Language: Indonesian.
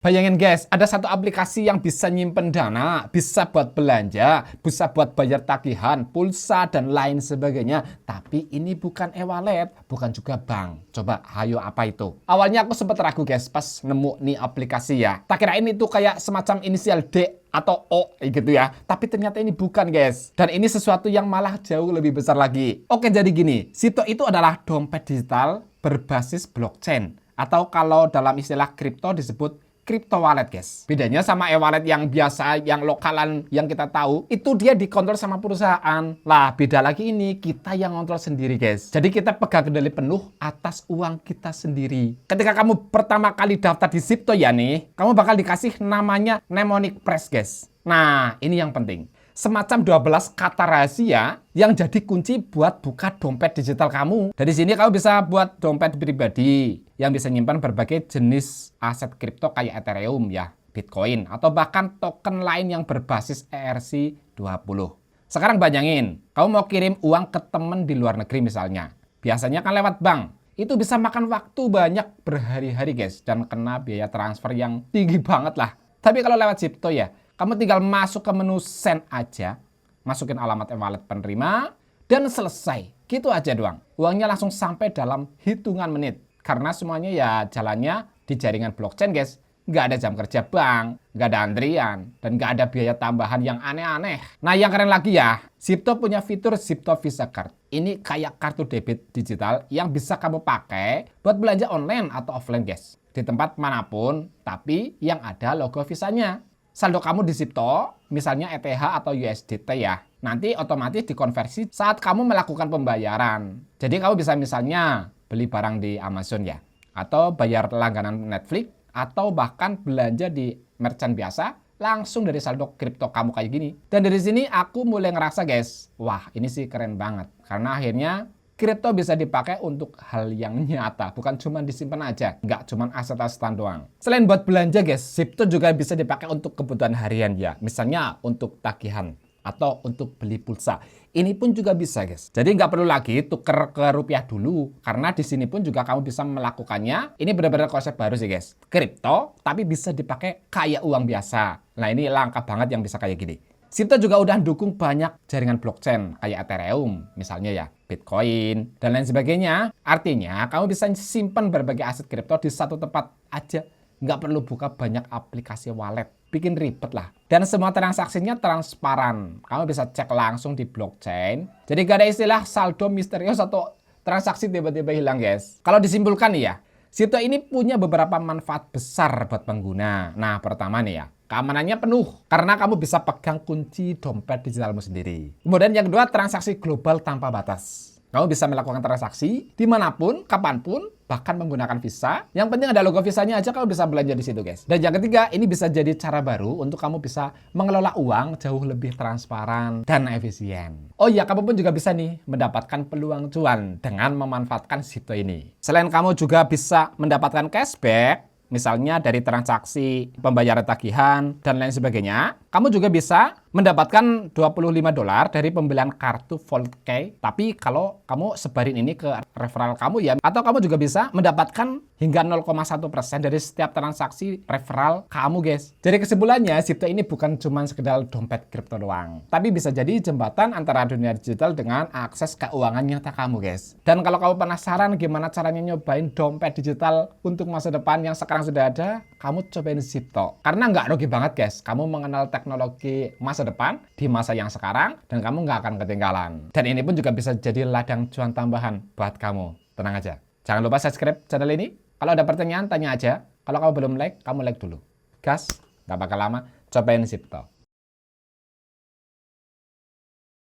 Bayangin guys, ada satu aplikasi yang bisa nyimpen dana, bisa buat belanja, bisa buat bayar tagihan, pulsa, dan lain sebagainya. Tapi ini bukan e-wallet, bukan juga bank. Coba, hayo apa itu? Awalnya aku sempat ragu guys, pas nemu nih aplikasi ya. Tak kirain itu kayak semacam inisial D atau O gitu ya. Tapi ternyata ini bukan guys. Dan ini sesuatu yang malah jauh lebih besar lagi. Oke, jadi gini, Sito itu adalah dompet digital berbasis blockchain. Atau kalau dalam istilah kripto disebut crypto wallet guys. Bedanya sama e-wallet yang biasa, yang lokalan yang kita tahu, itu dia dikontrol sama perusahaan. Lah, beda lagi ini, kita yang kontrol sendiri guys. Jadi kita pegang kendali penuh atas uang kita sendiri. Ketika kamu pertama kali daftar di Sipto ya nih, kamu bakal dikasih namanya mnemonic press guys. Nah, ini yang penting. Semacam 12 kata rahasia yang jadi kunci buat buka dompet digital kamu. Dari sini kamu bisa buat dompet pribadi yang bisa nyimpan berbagai jenis aset kripto kayak Ethereum ya, Bitcoin, atau bahkan token lain yang berbasis ERC20. Sekarang bayangin, kamu mau kirim uang ke temen di luar negeri misalnya. Biasanya kan lewat bank. Itu bisa makan waktu banyak berhari-hari guys, dan kena biaya transfer yang tinggi banget lah. Tapi kalau lewat Sipto ya, kamu tinggal masuk ke menu send aja, masukin alamat e-wallet penerima, dan selesai. Gitu aja doang. Uangnya langsung sampai dalam hitungan menit. Karena semuanya ya jalannya di jaringan blockchain guys. Nggak ada jam kerja bank, nggak ada antrian, dan nggak ada biaya tambahan yang aneh-aneh. Nah yang keren lagi ya, Sipto punya fitur Sipto Visa Card. Ini kayak kartu debit digital yang bisa kamu pakai buat belanja online atau offline guys. Di tempat manapun, tapi yang ada logo visanya. Saldo kamu di Sipto, misalnya ETH atau USDT ya, nanti otomatis dikonversi saat kamu melakukan pembayaran. Jadi kamu bisa misalnya beli barang di Amazon ya, atau bayar langganan Netflix, atau bahkan belanja di merchant biasa, langsung dari saldo kripto kamu kayak gini. Dan dari sini aku mulai ngerasa guys, wah ini sih keren banget. Karena akhirnya kripto bisa dipakai untuk hal yang nyata, bukan cuma disimpan aja, nggak cuma aset-asetan doang. Selain buat belanja guys, Sipto juga bisa dipakai untuk kebutuhan harian ya, misalnya untuk tagihan atau untuk beli pulsa. Ini pun juga bisa guys. Jadi nggak perlu lagi tuker ke rupiah dulu, karena di sini pun juga kamu bisa melakukannya. Ini benar-benar konsep baru sih guys. Kripto tapi bisa dipakai kayak uang biasa. Nah ini langka banget yang bisa kayak gini. Sipto juga udah dukung banyak jaringan blockchain kayak Ethereum misalnya ya, Bitcoin, dan lain sebagainya. Artinya kamu bisa simpan berbagai aset kripto di satu tempat aja. Nggak perlu buka banyak aplikasi wallet. Bikin ribet lah. Dan semua transaksinya transparan. Kamu bisa cek langsung di blockchain. Jadi gak ada istilah saldo misterius atau transaksi tiba-tiba hilang guys. Kalau disimpulkan nih ya, Sipto ini punya beberapa manfaat besar buat pengguna. Nah pertama nih ya, keamanannya penuh karena kamu bisa pegang kunci dompet digitalmu sendiri. Kemudian yang kedua, transaksi global tanpa batas. Kamu bisa melakukan transaksi dimanapun, kapanpun, bahkan menggunakan Visa. Yang penting ada logo Visanya aja, kamu bisa belanja di situ guys. Dan yang ketiga, ini bisa jadi cara baru untuk kamu bisa mengelola uang jauh lebih transparan dan efisien. Oh iya, kamu pun juga bisa nih mendapatkan peluang cuan dengan memanfaatkan Sipto ini. Selain kamu juga bisa mendapatkan cashback, misalnya dari transaksi pembayaran tagihan dan lain sebagainya, kamu juga bisa mendapatkan $25 dari pembelian kartu Vault-K. Tapi kalau kamu sebarin ini ke referral kamu ya, atau kamu juga bisa mendapatkan hingga 0,1% dari setiap transaksi referral kamu guys. Jadi kesimpulannya, Sipto ini bukan cuma sekedar dompet kripto doang, tapi bisa jadi jembatan antara dunia digital dengan akses keuangan nyata kamu guys. Dan kalau kamu penasaran gimana caranya nyobain dompet digital untuk masa depan yang sekarang sudah ada, kamu cobain Sipto. Karena nggak rugi banget guys, kamu mengenal teknologi masa depan di masa yang sekarang, dan kamu nggak akan ketinggalan. Dan ini pun juga bisa jadi ladang cuan tambahan buat kamu. Tenang aja. Jangan lupa subscribe channel ini. Kalau ada pertanyaan, tanya aja. Kalau kamu belum like, kamu like dulu. Gas, nggak bakal lama. Cobain Sipto.